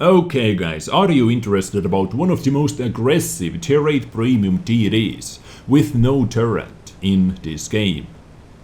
Okay guys, are you interested about one of the most aggressive tier 8 premium TDs with no turret in this game?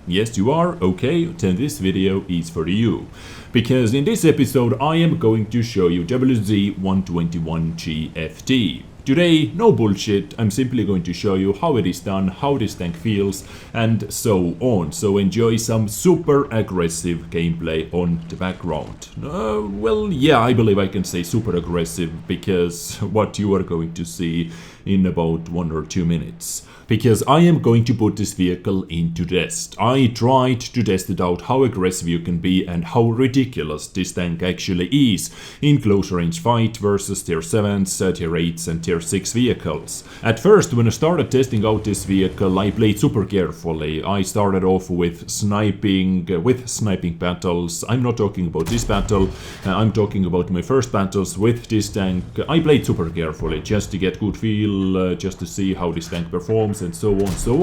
Yes you are? Okay, then this video is for you. Because in this episode I am going to show you WZ-120-1G FT. Today, no bullshit, I'm simply going to show you how it is done, how this tank feels, and so on. So enjoy some super aggressive gameplay on the background. Well, yeah, I believe I can say super aggressive, because what you are going to see in about 1 or 2 minutes. Because I am going to put this vehicle into test. I tried to test it out how aggressive you can be and how ridiculous this tank actually is in close range fight versus tier 7s, tier 8s and tier 6 vehicles. At first, when I started testing out this vehicle, I played super carefully. I started off with sniping battles. I'm not talking about this battle, I'm talking about my first battles with this tank. I played super carefully just to get good feel, just to see how this tank performs and so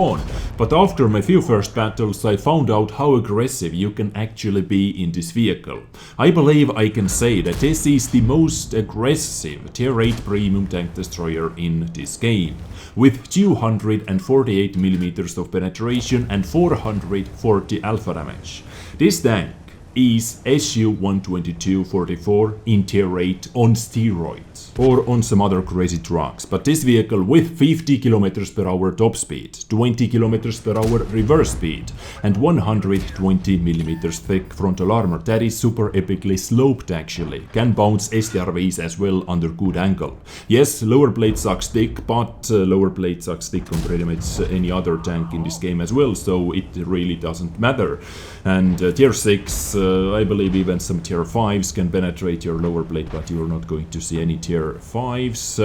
on. But after my few first battles I found out how aggressive you can actually be in this vehicle. I believe I can say that this is the most aggressive tier 8 premium tank destroyer in this game, with 248mm of penetration and 440 alpha damage. This tank is SU-122-44 in tier 8 on steroids or on some other crazy drugs, but this vehicle with 50 km/h top speed, 20 km/h reverse speed and 120mm thick frontal armor, that is super epically sloped actually, can bounce STRVs as well under good angle. Yes, lower blade sucks dick, but lower blade sucks dick on pretty much any other tank in this game as well, so it really doesn't matter. And tier 6, I believe even some tier 5s can penetrate your lower blade, but you're not going to see any tier 5s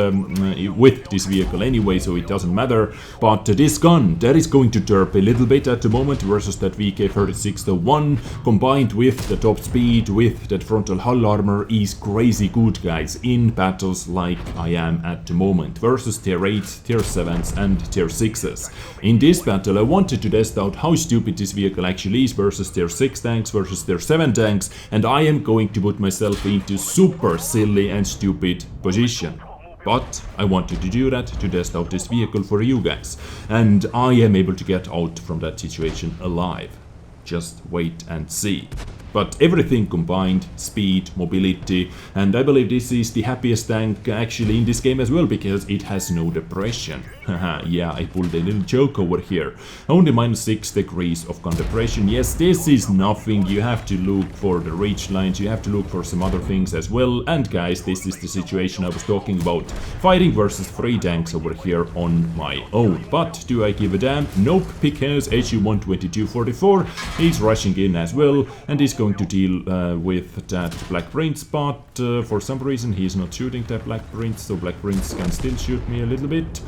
with this vehicle anyway, so it doesn't matter. But this gun, that is going to derp a little bit at the moment versus that VK3601, combined with the top speed, with that frontal hull armor, is crazy good guys in battles like I am at the moment, versus tier 8s, tier 7s and tier 6s. In this battle I wanted to test out how stupid this vehicle actually is versus tier 6 tanks, versus tier 7 tanks, and I am going to put myself into super silly and stupid position. But I wanted to do that to test out this vehicle for you guys, and I am able to get out from that situation alive. Just wait and see. But everything combined, speed, mobility, and I believe this is the happiest tank actually in this game as well, because it has no depression. Haha, yeah, I pulled a little joke over here. Only -6 degrees of gun depression. Yes, this is nothing, you have to look for the reach lines, you have to look for some other things as well. And guys, this is the situation I was talking about, fighting versus 3 tanks over here on my own. But do I give a damn? Nope, because SU-122-44 is rushing in as well, and is going to deal with that Black Prince, but for some reason he is not shooting that Black Prince, so Black Prince can still shoot me a little bit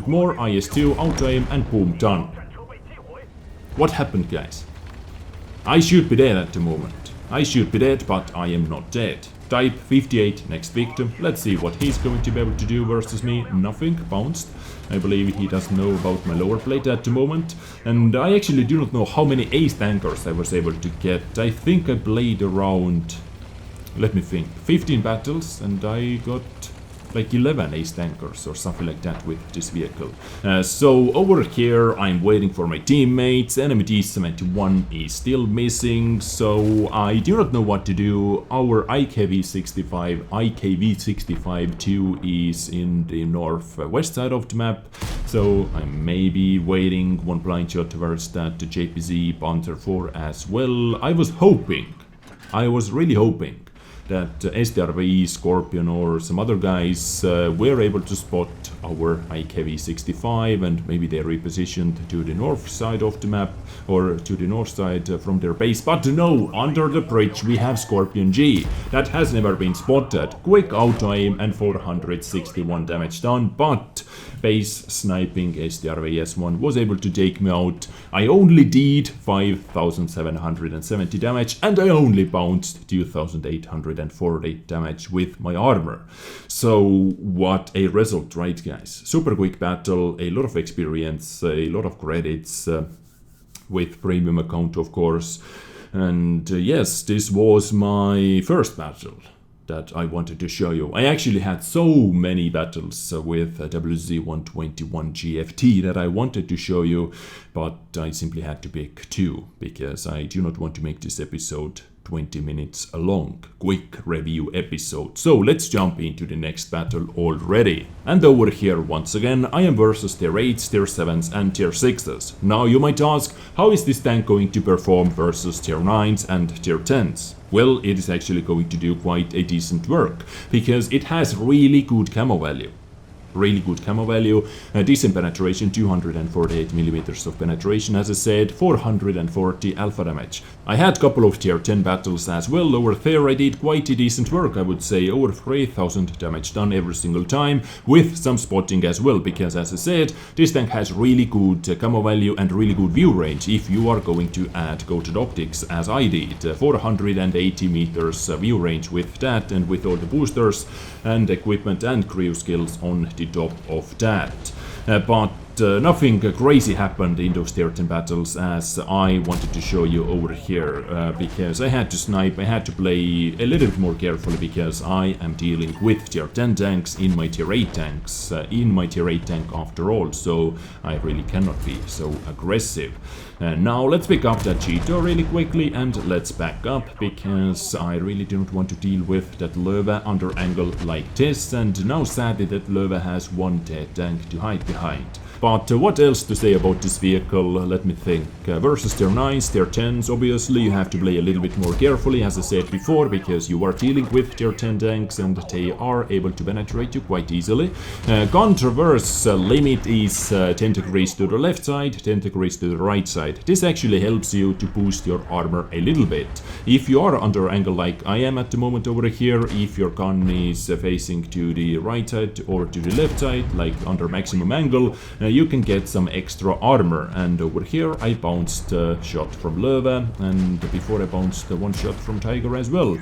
more. IS-2, auto aim, and boom, done. What happened guys? I should be dead at the moment. I should be dead, but I am not dead. Type 58, next victim. Let's see what he's going to be able to do versus me. Nothing, bounced. I believe he doesn't know about my lower plate at the moment. And I actually do not know how many ace tankers I was able to get. I think I played around, let me think, 15 battles, and I got like 11 ace tankers or something like that with this vehicle. So over here I'm waiting for my teammates. Enemy D71 is still missing, so I do not know what to do. Our IKV-65-2 is in the northwest side of the map, so I'm maybe waiting one blind shot towards that JPZ Panther 4 as well. I was really hoping that STRV, Scorpion or some other guys were able to spot our IKV-65 and maybe they repositioned to the north side of the map or to the north side from their base. But no, under the bridge we have Scorpion G. That has never been spotted. Quick auto aim and 461 damage done, but base sniping STRV-S1 was able to take me out. I only did 5,770 damage and I only bounced 2,840 damage with my armor. So what a result, right guys? Super quick battle, a lot of experience, a lot of credits with premium account of course. And yes, this was my first battle. that I wanted to show you. I actually had so many battles with WZ-120-1G FT that I wanted to show you, but I simply had to pick 2 because I do not want to make this episode 20 minutes long, quick review episode. So let's jump into the next battle already. And over here once again I am versus tier 8s, tier 7s and tier 6s. Now you might ask, how is this tank going to perform versus tier 9s and tier 10s? Well, it is actually going to do quite a decent work, because it has really good camo value. Really good camo value, decent penetration, 248mm of penetration, as I said, 440 alpha damage. I had a couple of tier 10 battles as well. Over there I did quite a decent work, I would say, over 3000 damage done every single time, with some spotting as well, because as I said, this tank has really good camo value and really good view range if you are going to add coated optics, as I did. 480 meters view range with that, and with all the boosters and equipment and crew skills on the top of that. But nothing crazy happened in those tier 10 battles, as I wanted to show you over here, because I had to snipe, I had to play a little bit more carefully, because I am dealing with tier 10 tanks in my tier 8 tanks, in my tier 8 tank after all, so I really cannot be so aggressive. Now let's pick up that Cheeto really quickly and let's back up, because I really do not want to deal with that Löwe under angle like this, and now sadly that Löwe has one dead tank to hide behind. But what else to say about this vehicle? Let me think. Versus tier 9s, tier 10s, obviously you have to play a little bit more carefully, as I said before, because you are dealing with tier 10 tanks and they are able to penetrate you quite easily. Gun traverse limit is 10 degrees to the left side, 10 degrees to the right side. This actually helps you to boost your armor a little bit. If you are under angle like I am at the moment over here, if your gun is facing to the right side or to the left side, like under maximum angle, you can get some extra armor. And over here I bounced a shot from Löwe, and before I bounced one shot from Tiger as well.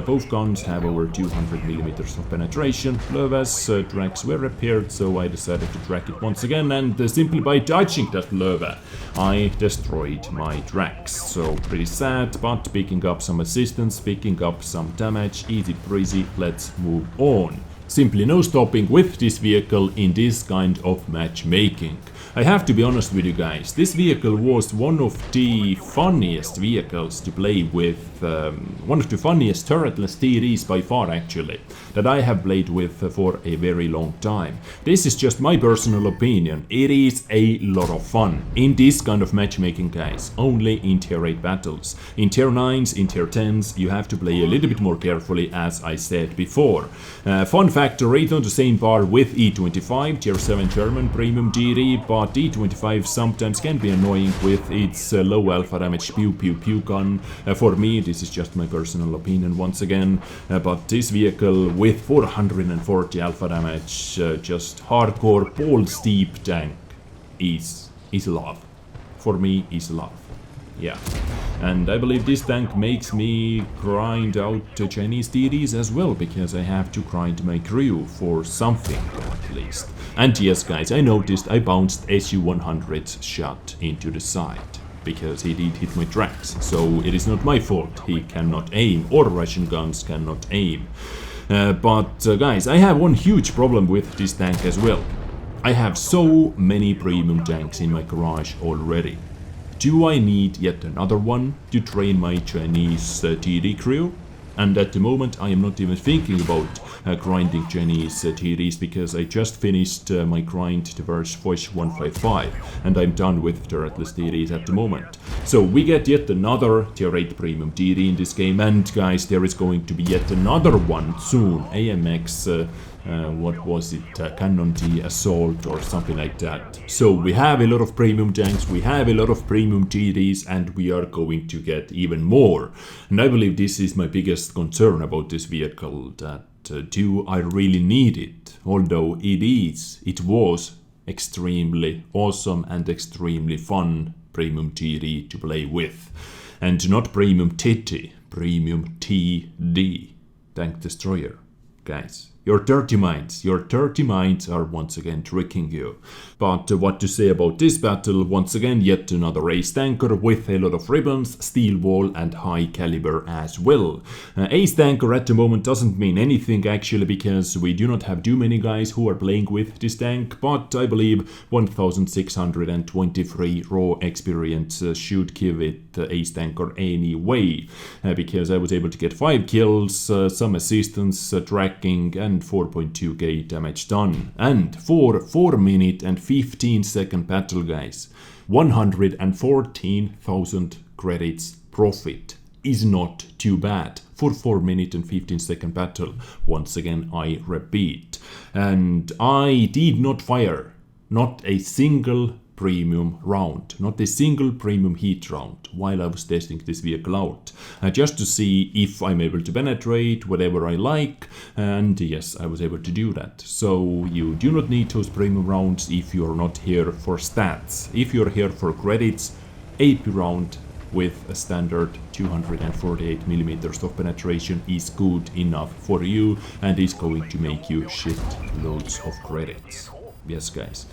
Both guns have over 200mm of penetration. Löwe's tracks were repaired, so I decided to track it once again, and simply by dodging that Löwe I destroyed my tracks. So pretty sad, but picking up some assistance, picking up some damage, easy breezy, let's move on. Simply no stopping with this vehicle in this kind of matchmaking. I have to be honest with you guys, this vehicle was one of the funniest vehicles to play with, one of the funniest turretless TDs by far actually, that I have played with for a very long time. This is just my personal opinion, it is a lot of fun. In this kind of matchmaking guys, only in tier 8 battles. In tier 9s, in tier 10s, you have to play a little bit more carefully, as I said before. Fun factor, right on the same par with E25, tier 7 German premium TD, but E25 sometimes can be annoying with its low alpha damage pew pew pew gun. For me, this is just my personal opinion once again, but this vehicle with 440 alpha damage, just hardcore balls deep tank is love. For me, is love. Yeah, and I believe this tank makes me grind out Chinese TDs as well, because I have to grind my crew for something at least. And yes guys, I noticed I bounced SU-100's shot into the side, because he did hit my tracks, so it is not my fault he cannot aim, or Russian guns cannot aim. But guys, I have one huge problem with this tank as well. I have so many premium tanks in my garage already. Do I need yet another one to train my Chinese TD crew? And at the moment I am not even thinking about grinding Chinese TDs, because I just finished my grind towards WZ-155 and I'm done with turretless TDs at the moment. So we get yet another tier 8 premium TD in this game, and guys, there is going to be yet another one soon, AMX what was it, Cannon T Assault or something like that. So we have a lot of premium tanks, we have a lot of premium TDs, and we are going to get even more. And I believe this is my biggest concern about this vehicle, that do I really need it? Although it was extremely awesome and extremely fun premium TD to play with. And not premium TD, premium TD, Tank Destroyer. guys. Your dirty minds are once again tricking you. But what to say about this battle? Once again, yet another ace tanker with a lot of ribbons, steel wall and high caliber as well. Ace tanker at the moment doesn't mean anything actually, because we do not have too many guys who are playing with this tank, but I believe 1623 raw experience should give it ace tanker anyway, because I was able to get 5 kills, some assistance, tracking and 4.2k damage done. And for 4 minute and 15 second battle, guys, 114,000 credits profit is not too bad for 4 minute and 15 second battle. Once again, I repeat. And I did not fire not a single premium round, not a single premium heat round while I was testing this vehicle out, just to see if I'm able to penetrate whatever I like, and yes, I was able to do that. So you do not need those premium rounds if you're not here for stats. If you're here for credits, AP round with a standard 248mm of penetration is good enough for you and is going to make you shit loads of credits. Yes, guys.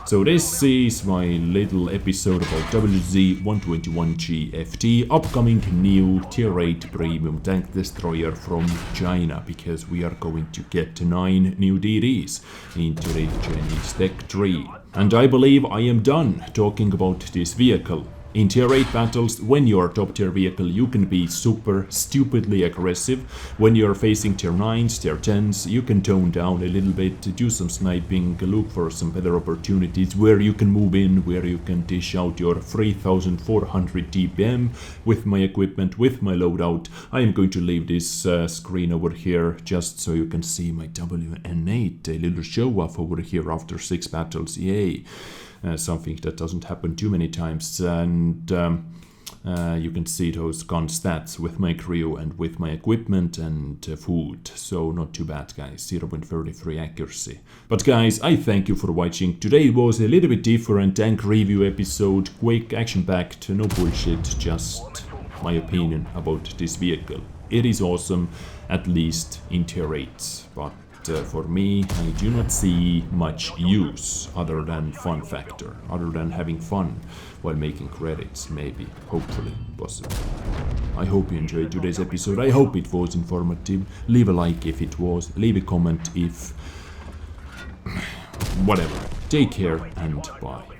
So this is my little episode about WZ-120-1G FT, upcoming new tier 8 premium tank destroyer from China, because we are going to get 9 new DDs into the Chinese tech tree. And I believe I am done talking about this vehicle. In tier 8 battles, when you're top tier vehicle, you can be super stupidly aggressive. When you're facing tier 9s, tier 10s, you can tone down a little bit, do some sniping, look for some better opportunities where you can move in, where you can dish out your 3400 TPM with my equipment, with my loadout. I am going to leave this screen over here just so you can see my WN8, a little show off over here after 6 battles, yay. Something that doesn't happen too many times, and you can see those gun stats with my crew and with my equipment and food, so not too bad, guys. 0.33 accuracy. But guys, I thank you for watching. Today was a little bit different tank review episode, quick, action-packed, no bullshit, just my opinion about this vehicle. It is awesome, at least in tier 8, but for me, I do not see much use other than fun factor, other than having fun while making credits, maybe, hopefully, possibly. I hope you enjoyed today's episode. I hope it was informative. Leave a like if it was, leave a comment if... whatever. Take care and bye.